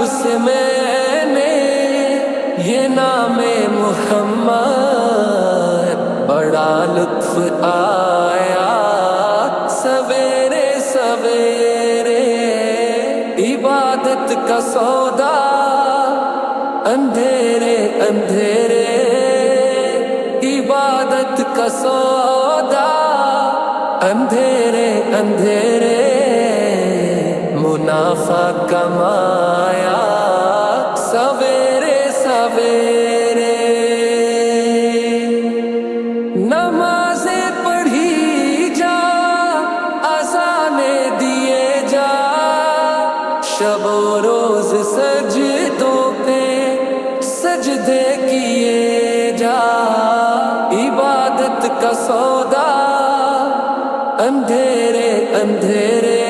से मैंने ये नामे मुहम्मद बड़ा लुत्फ आया। सवेरे सवेरे इबादत का सौदा, अंधेरे अंधेरे इबादत का सौदा, अंधेरे अंधेरे मुनाफा कमाया। सवेरे सवेरे नमाज़ें पढ़ी जा, अज़ाने दिए जा, शबो रोज सजदों पे सजदे किए जा। इबादत का सौदा, अंधेरे अंधेरे